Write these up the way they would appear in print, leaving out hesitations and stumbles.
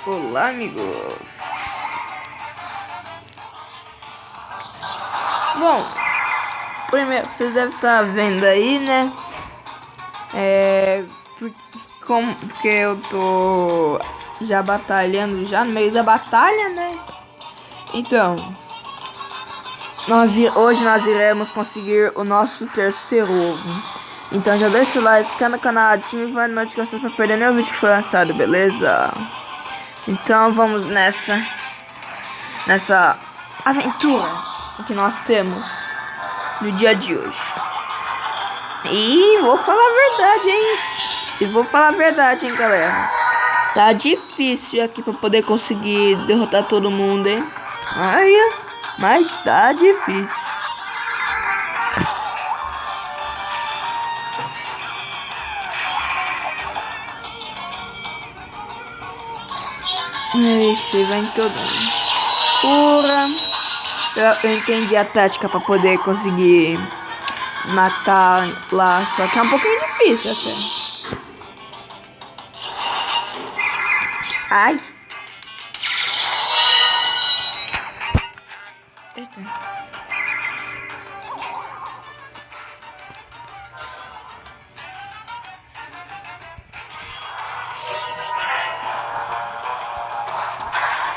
Olá, amigos. Bom, primeiro vocês devem estar vendo aí, né? Porque eu tô já batalhando já no meio da batalha, né? Então, hoje nós iremos conseguir o nosso terceiro ovo. Então já deixa o like, se inscreve no canal, ative as notificações para perder nenhum vídeo que for lançado, beleza? Então vamos nessa aventura que nós temos no dia de hoje. E vou falar a verdade, hein? Galera. Tá difícil aqui pra poder conseguir derrotar todo mundo, hein? Mas tá difícil. Ixi, vai em todo mundo. Cura. Eu entendi a tática pra poder conseguir matar lá, só que é um pouquinho difícil até. Ai. Eita.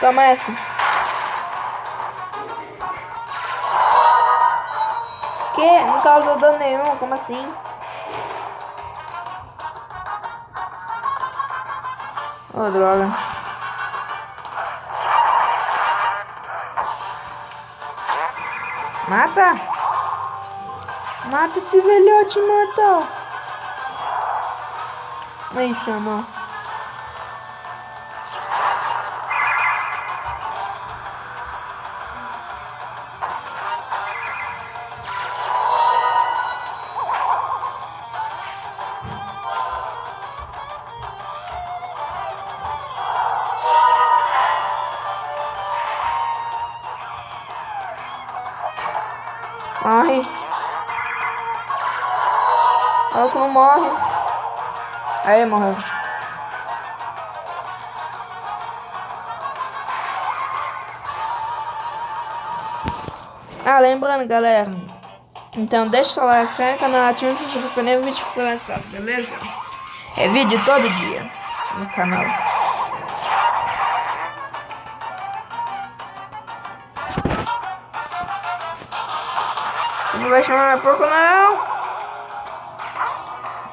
Toma essa. Que? Não causou dano nenhum, como assim? Oh, droga. Mata! Mata esse velhote mortal! Aí, chamou. Morre. Olha que não morre. Aí, morreu. Lembrando, galera. Então, deixa o like, se inscreve no canal, ativa o sininho para nenhum vídeo que for lançado, beleza? É vídeo todo dia no canal. Não vai chamar mais porco, não.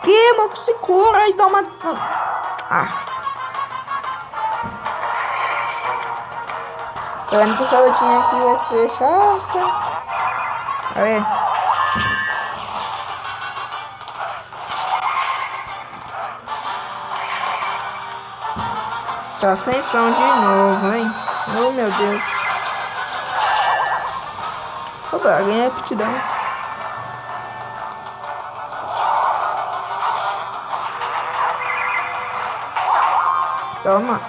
Que, mano, se cura e dá uma... Eu lembro que essa lutinha aqui vai ser chata. Aí. Tá sem som de novo, hein? Oh, meu Deus. Opa, ganhei a aptidão. Toma.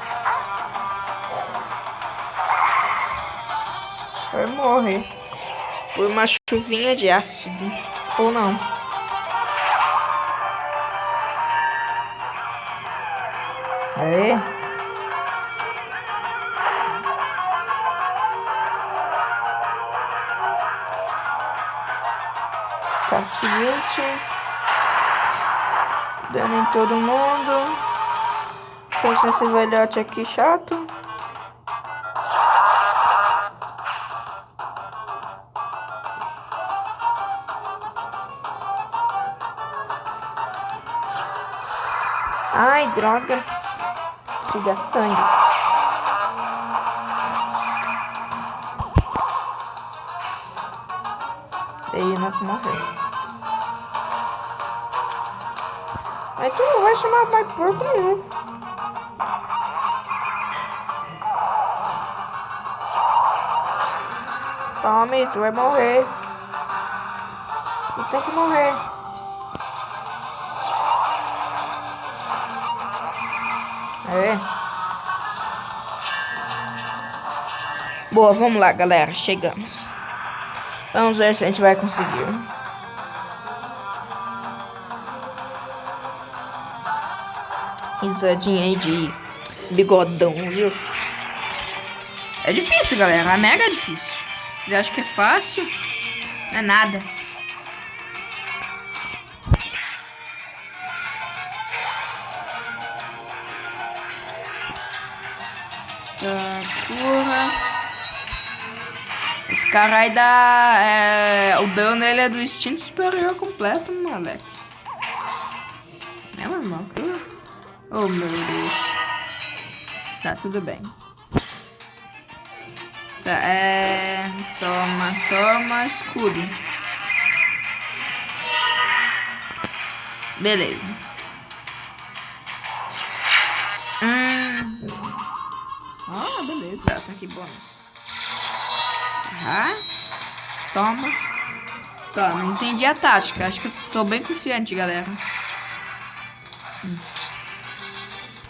Vai morrer por uma chuvinha de ácido. Ou não. Aê. Tá, seguinte. Dando em todo mundo. Deixa esse velhote aqui chato. Ai, droga. Suga sangue. Aí, não morreu. Mas tu não vai chamar mais porco nenhum. Tome, tu vai morrer. Tu tem que morrer. É. Boa, vamos lá, galera. Chegamos. Vamos ver se a gente vai conseguir. Risadinha aí de bigodão, viu? É difícil, galera. É mega difícil. Vocês acham que é fácil? Não é nada. Tá, porra. Esse cara aí dá... o dano ele é do instinto superior completo, moleque. É, meu irmão. Oh, meu Deus. Tá, tudo bem. Tá, toma, escudo. Beleza. Beleza. Tá aqui, bônus. Toma. Tá, não entendi a tática. Acho que eu tô bem confiante, galera.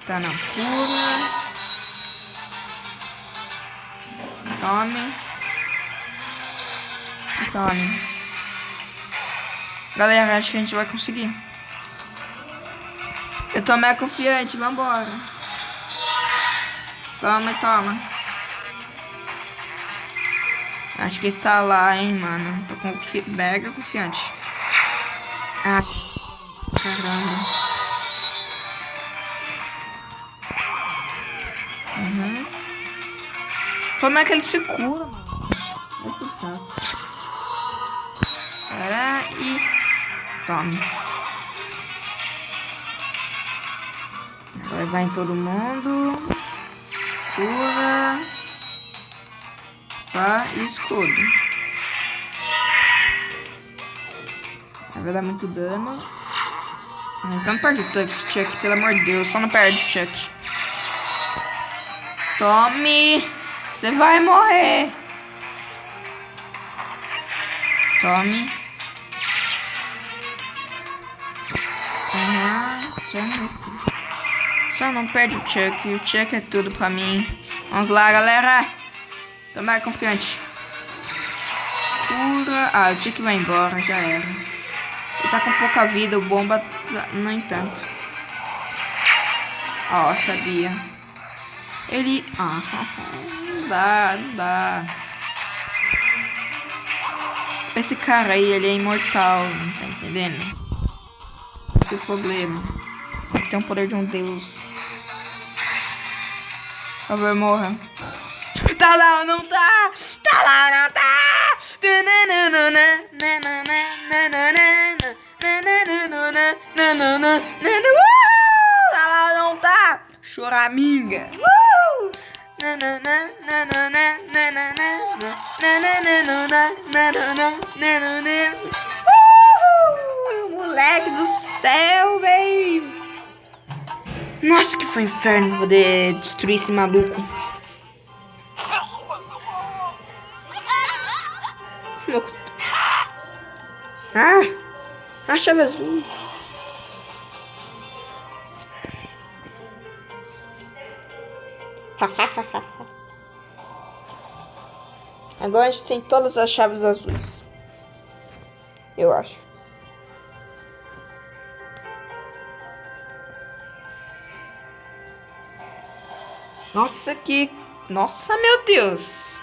Tá, não. Cura. Tome. Galera, acho que a gente vai conseguir. Eu tô mega confiante, vambora. Toma. Acho que tá lá, hein, mano. Tô mega confiante. Ah, caramba. Como é que ele se cura, mano? E tome. Agora vai em todo mundo. Cura. Pá e escudo. Vai dar muito dano. Não perde o Chuck, pelo amor de Deus. Só não perde o Chuck. Tome. Você vai morrer. Tome. Só não perde o Chuck. O Chuck é tudo pra mim. Vamos lá, galera. Tô mais confiante. Cura. O Chuck vai embora. Já era. Ele tá com pouca vida. O bomba, no entanto. Sabia. Ele... não dá. Esse cara aí, ele é imortal. Não tá entendendo? Esse é o problema. Ele tem o poder de um deus. Por favor, morra. Tá lá ou não tá? Tá lá ou não tá? Tá lá ou não tá? Choraminga. Moleque do céu, velho. Nossa, que foi um inferno poder destruir esse maluco. A chave azul. Agora a gente tem todas as chaves azuis. Eu acho. Nossa, meu Deus.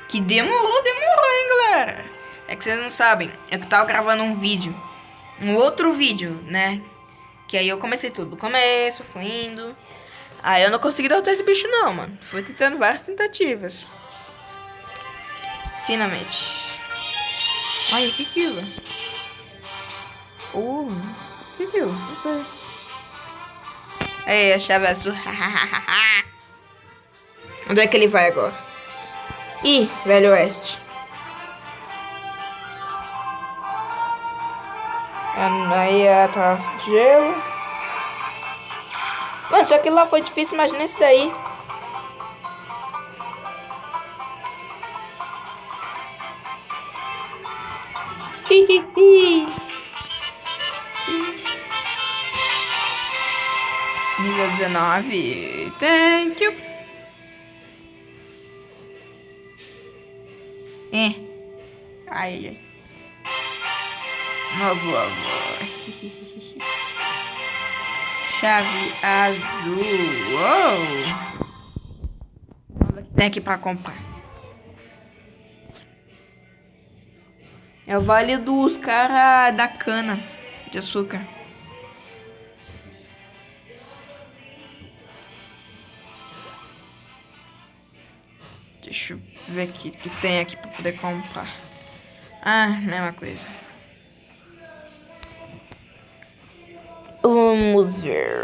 Que demorou, hein, galera. É que vocês não sabem. Eu tava gravando um vídeo. Um outro vídeo, né? Que aí eu comecei tudo do começo, fui indo. Aí eu não consegui derrotar esse bicho não, mano. Fui tentando várias tentativas. Finalmente. Olha, que aquilo? Que aquilo? Não sei. Aí, a chave azul. Onde é que ele vai agora? Ih, Velho Oeste. Aí tá gelo. Mano, só que lá foi difícil, imagina isso daí. Nível 19. Thank you. Ai. Novo avô. chave azul. Uou! Vamos ver o que tem aqui pra comprar. É o vale dos caras da cana de açúcar. Deixa eu ver aqui o que tem aqui pra poder comprar. Ah, mesma coisa. Vamos ver.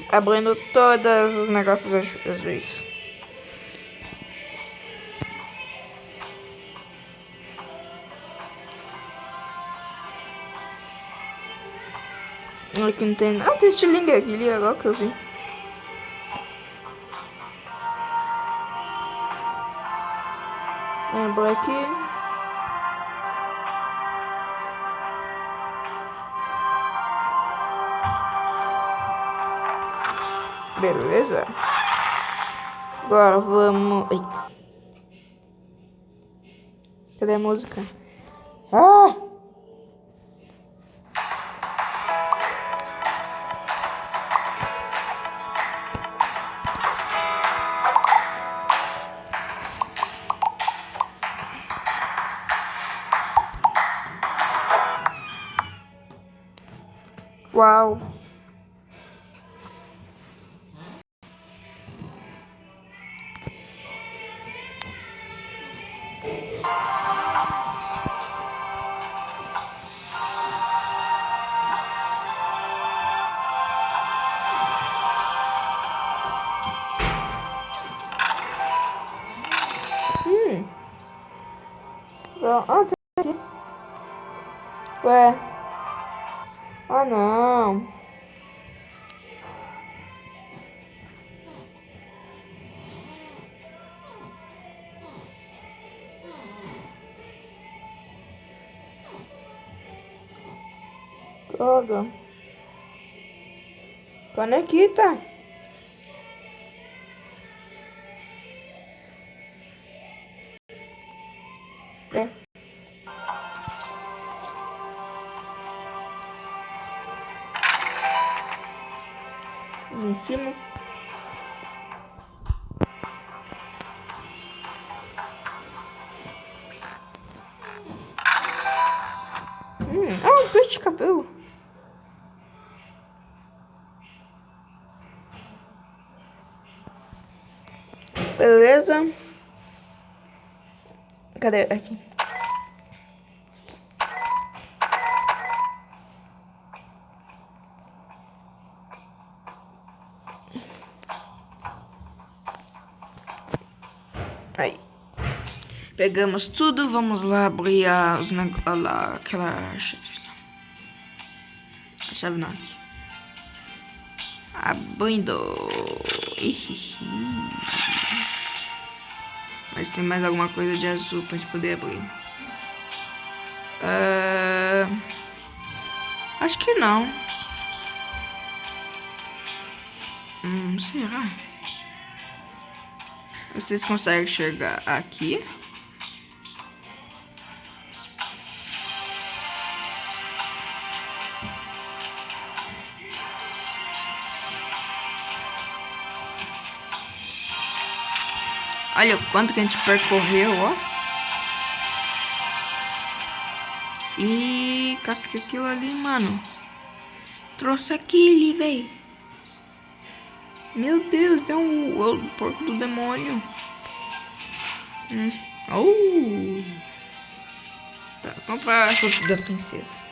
Abrindo todos os negócios azuis. Aqui não tem nada. Ah, tem estilingue aqui, agora que eu vi. Abra aqui. Beleza. Agora vamos... Eita. Cadê a música? Ah! Uau! Ah, tem aqui. Ué. Ah, não. Droga. Canequita. É. Em cima. Ah, um peixe de cabelo. Beleza. Cadê? Aqui. Aí. Pegamos tudo, vamos lá abrir os negócios lá, aquela chave lá. A chave não, aqui. Abrindo. Mas tem mais alguma coisa de azul pra gente poder abrir. Acho que não. Será? Vocês conseguem chegar aqui? Olha o quanto que a gente percorreu, ó. E aquilo ali, mano. Trouxe aquele, véi. Meu Deus, tem o porco do demônio. Oh. Tá, comprar a fruta da princesa.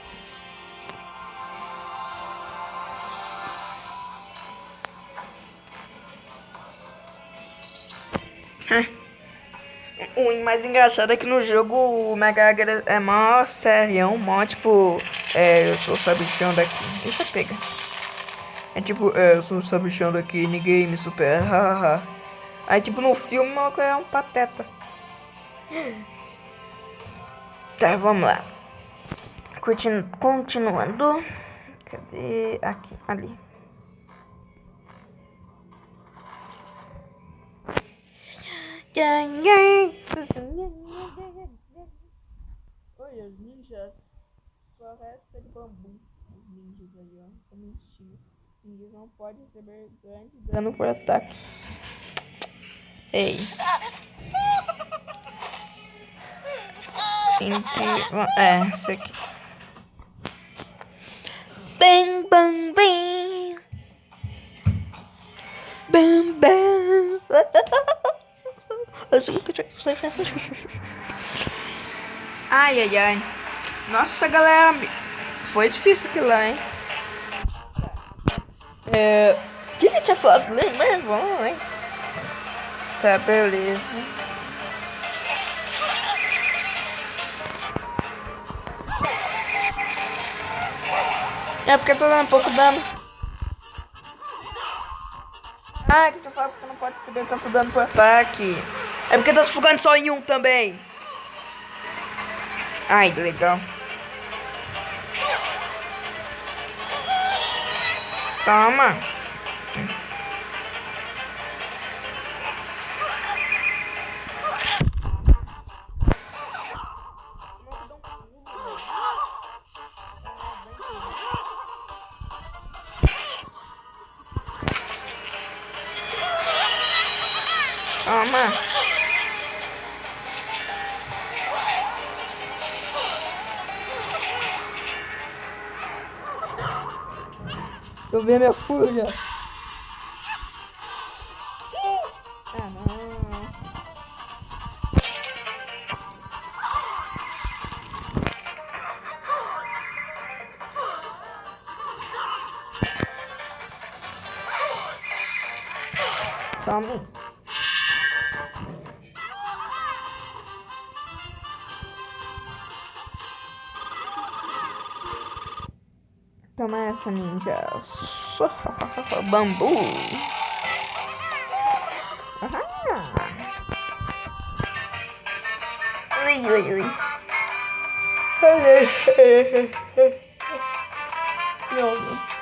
O mais engraçado é que no jogo o Megagra é mó serião, mó tipo, eu sou o sabichão daqui. Eita, pega. É tipo, eu sou o sabichão daqui, ninguém me supera, haha. Aí tipo no filme o maluco é um pateta. Tá, vamos lá. Continuando. Cadê? Aqui, ali. Olha, os ninjas. Floresta de bambu. Os ninjas ali, ó. Como estilo. Ninguém não pode receber grande dano por ataque. Ei. Tem que... isso aqui. Bang, bang, bang. Bam, bam. Ai, ai, ai. Nossa, galera. Foi difícil aquilo lá, hein? O que ele tinha falado? Bom, hein? Tá, beleza. É porque eu tô dando pouco dano. Ah, que você fala que você não pode receber tanto dano por ataque. É porque tá se focando só em um também. Ai, legal. Toma. Toma. Deixa eu ver minha fúria. Ah, não. Toma. Toma essa, ninja. Bambu. Ui, ui, ui. Não.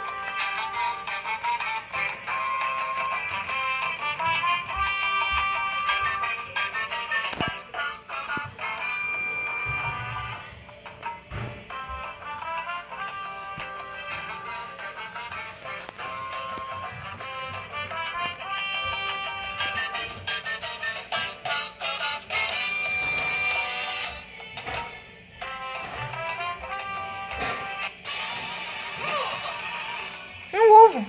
Ovo.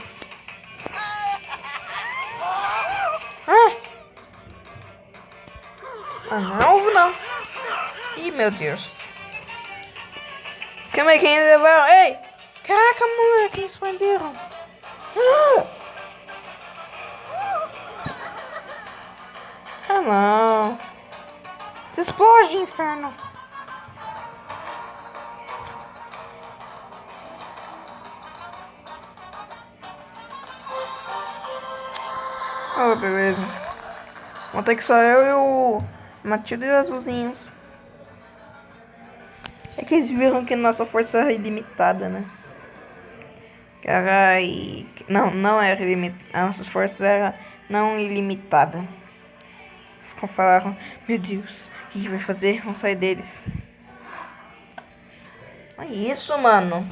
Não é ovo não. Ih, meu Deus. Calma aí, quem levaram? Ei! Caraca, moleque, eles prenderam. Ah, não. Se explode, inferno. Oh, beleza. Vamos ter que só eu e o Matilda e os azulzinhos. É que eles viram que nossa força era ilimitada, né? Carai. Não era ilimitada. A nossa força era não ilimitada. Falaram, meu Deus, o que vai fazer? Vamos sair deles. É isso, mano.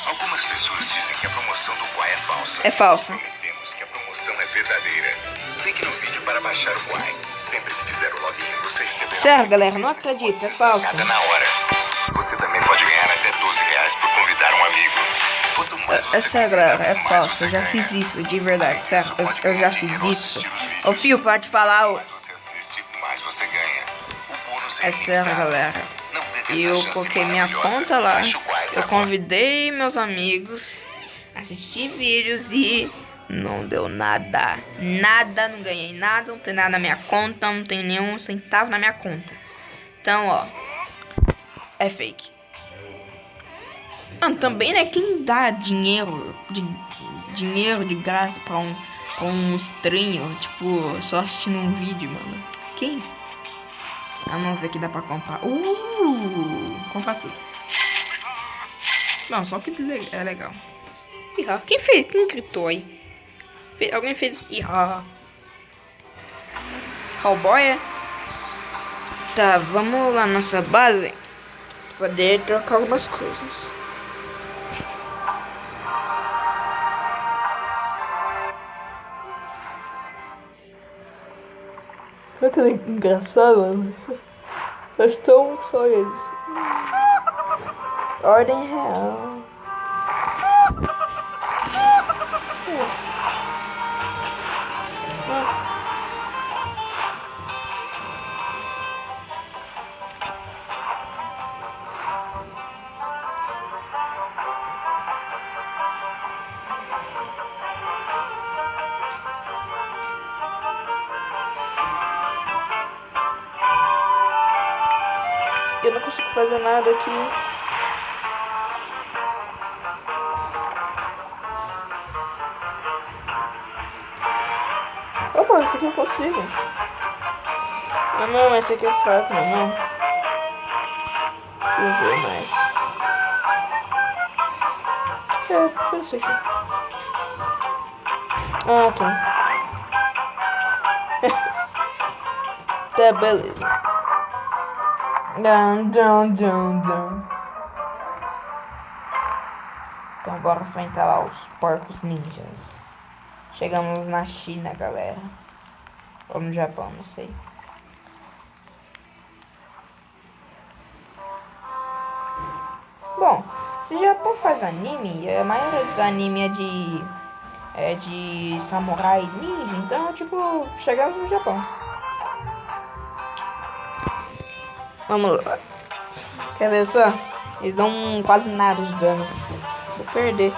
Algumas pessoas dizem que a promoção do Quai é falsa. É falsa. Prometemos que a promoção é verdadeira. Clique no vídeo para baixar o Quai. Sempre que fizer o login, você receberá... Sério, galera, não acredito, é falso. Cada na hora. Você também pode ganhar até R$12 por convidar um amigo. Quanto mais você sério, galera, é mais falso. você Eu já ganha. fiz isso, de verdade, Além sério. disso, pode Eu já ganhar fiz dinheiro ao isso. assistir os vídeos. Ô, Fio, pode falar. Mais você assiste, mais você ganha. O bônus É sério, ilimitado. galera. Não perca essa Eu chance coloquei minha maravilhosa. conta lá. Baixe o Quai Eu agora. convidei meus amigos, assisti vídeos e não deu nada. Nada, não ganhei nada, não tem nada na minha conta, não tem nenhum centavo na minha conta. Então, ó, é fake. Mano, também, né, quem dá dinheiro de graça pra um estranho, tipo, só assistindo um vídeo, mano? Quem? Vamos ver que dá pra comprar. Comprar tudo. Não, só que é legal. Quem fez? Quem gritou aí? Alguém fez. cowboy, é? Tá, vamos lá na nossa base. Poder trocar algumas coisas. Olha que engraçado, mano. Eles estão só eles. Ordem real. Eu não consigo fazer nada aqui. Opa, esse aqui eu consigo. Ah, não, esse aqui é fraco, não. Deixa eu ver mais. Esse aqui. Ah, tá. Tá, beleza. Então bora enfrentar lá os porcos ninjas. Chegamos na China, galera. Ou no Japão, não sei. Bom, se o Japão faz anime, a maioria dos animes é de samurai ninja, então, tipo, chegamos no Japão. Vamos lá. Quer ver só? Eles dão quase nada de dano. Vou perder.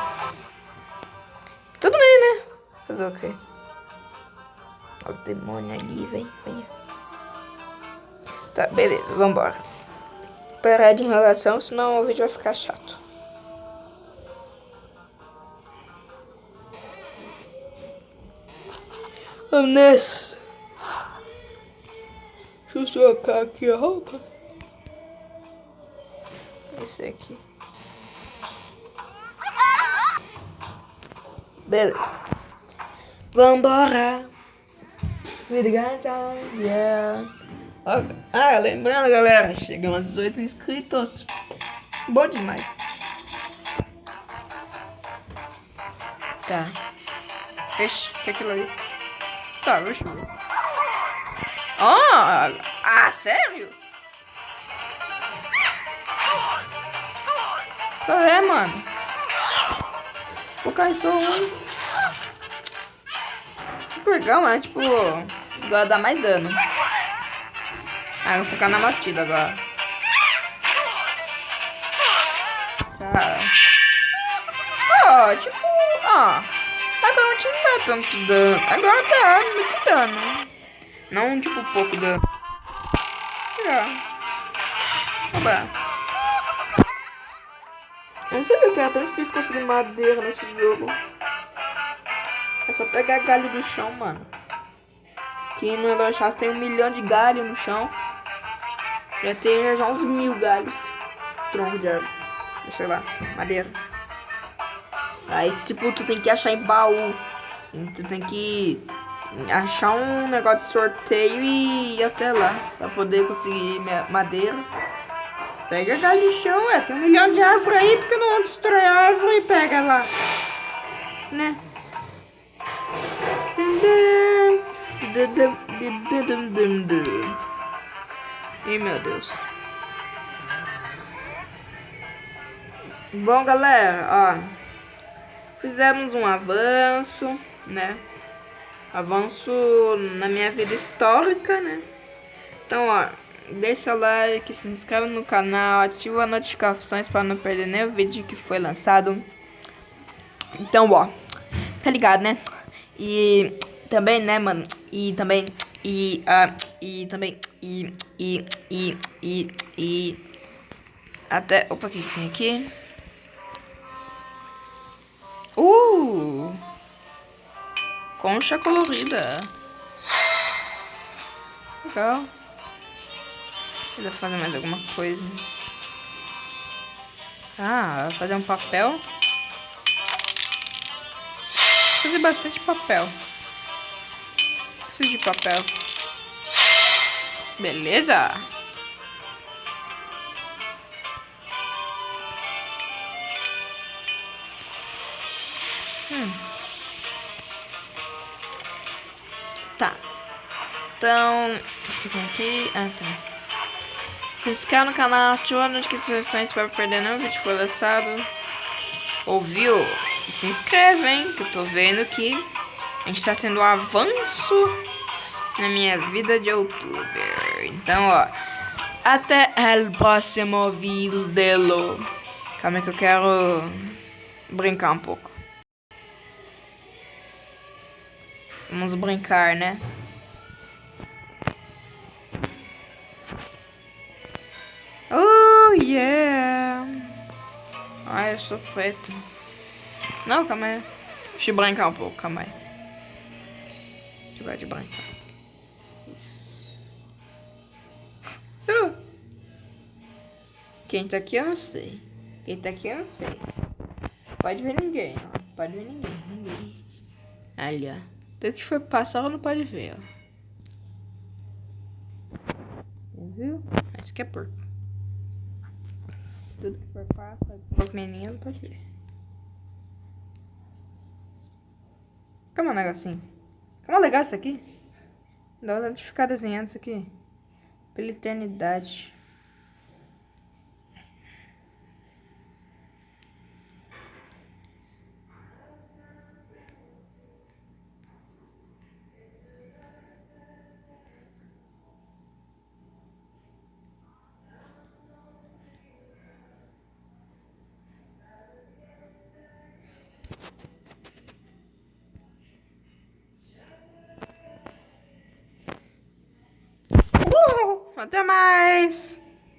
Tudo bem, né? Fazer o quê? Olha o demônio ali, velho. Tá, beleza, vambora. Parar de enrolação, senão o vídeo vai ficar chato. Vamos nessa. Deixa eu trocar aqui a roupa. Esse aqui. Beleza. Vambora. Yeah. Ah, lembrando, galera, chegamos a 18 inscritos. Bom demais. Tá. Ixi, que é aquilo ali? Tá, deixa eu ver. Sério? Qual é, mano? O cara só legal, mas tipo, agora dá mais dano. Ah, vou ficar na batida agora. Tá. Agora não dá tanto dano. Agora dá muito dano. Não tipo pouco dano. Oba. Eu não sei porque é tão difícil conseguir madeira nesse jogo. É só pegar galho do chão, mano. Aqui no Eloy tem 1 milhão de galho no chão. Já tem já uns 1000 galhos. Tronco de árvore. Sei lá, madeira. Aí tipo, tu tem que achar em baú. Tu tem que achar um negócio de sorteio e ir até lá. Pra poder conseguir madeira. Pega galho do chão, tem 1 milhão de árvore aí. Porque não destrói a árvore e pega lá. Né? Ih, meu Deus. Bom, galera, ó, fizemos um avanço, né? Avanço na minha vida histórica, né? Então, ó, deixa o like, se inscreve no canal, ativa as notificações para não perder nenhum vídeo que foi lançado. Então, ó, tá ligado, né? E também, né, mano? E também, até, opa, o que tem aqui? Concha colorida. Legal. Vou fazer mais alguma coisa. Vou fazer um papel. Vou fazer bastante papel. Preciso de papel. Beleza? Tá. Então, deixa eu ver aqui. Ah, tá. Se inscreva no canal, ativa as notificações para perder nenhum vídeo que for lançado. Ouviu? Se inscreve, hein? Que eu tô vendo que a gente tá tendo um avanço na minha vida de youtuber. Então, ó. Até o próximo vídeo. Calma aí que eu quero brincar um pouco. Vamos brincar, né? Oh, yeah! Ai, eu sou preto. Não, calma aí. Deixa eu brincar um pouco, calma aí. Deixa eu brincar. Quem tá aqui eu não sei. Quem tá aqui eu não sei. Pode ver ninguém, ó. Pode ver ninguém. Olha. Tudo que foi passar não pode ver, ó. Viu? Isso aqui é porco. Tudo que for passar, porco menino não pode ver. Calma um negocinho. Calma legal isso aqui. Dá vontade de ficar desenhando isso aqui pela eternidade. Até mais!